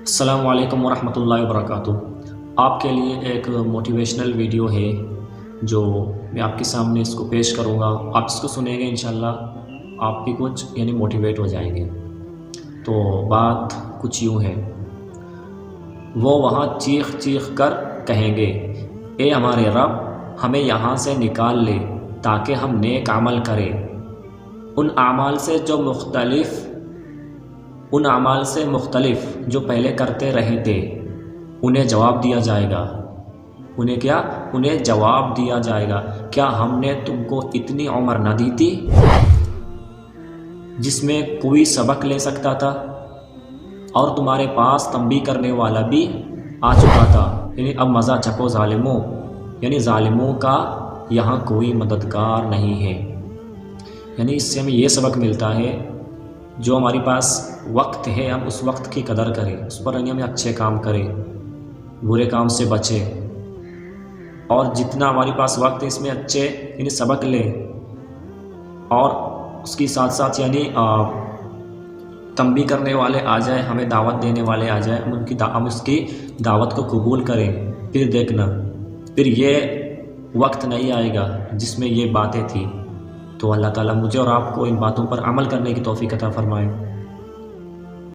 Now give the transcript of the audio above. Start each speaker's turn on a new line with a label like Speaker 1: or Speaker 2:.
Speaker 1: السلام علیکم ورحمۃ اللہ وبرکاتہ۔ آپ کے لیے ایک موٹیویشنل ویڈیو ہے جو میں آپ کے سامنے اس کو پیش کروں گا۔ آپ اس کو سنیں گے انشاءاللہ آپ بھی کچھ موٹیویٹ ہو جائیں گے۔ تو بات کچھ یوں ہے، وہ وہاں چیخ چیخ کر کہیں گے، اے ہمارے رب ہمیں یہاں سے نکال لے تاکہ ہم نیک عمل کریں۔ ان اعمال سے مختلف جو پہلے کرتے رہے تھے۔ انہیں جواب دیا جائے گا، انہیں جواب دیا جائے گا، کیا ہم نے تم کو اتنی عمر نہ دی تھی جس میں کوئی سبق لے سکتا تھا اور تمہارے پاس تنبیہ کرنے والا بھی آ چکا تھا؟ اب مزہ چکو ظالموں، ظالموں کا یہاں کوئی مددگار نہیں ہے۔ اس سے ہمیں یہ سبق ملتا ہے، جو ہمارے پاس وقت ہے ہم اس وقت کی قدر کریں، اس پر ہمیں اچھے کام کریں، برے کام سے بچیں، اور جتنا ہمارے پاس وقت ہے اس میں اچھے سبق لیں، اور اس کی ساتھ ساتھ تنبیہ کرنے والے آ جائیں، ہمیں دعوت دینے والے آ جائیں، ہم اس کی دعوت کو قبول کریں۔ پھر دیکھنا، پھر یہ وقت نہیں آئے گا جس میں یہ باتیں تھیں۔ تو اللہ تعالیٰ مجھے اور آپ کو ان باتوں پر عمل کرنے کی توفیق عطا فرمائے۔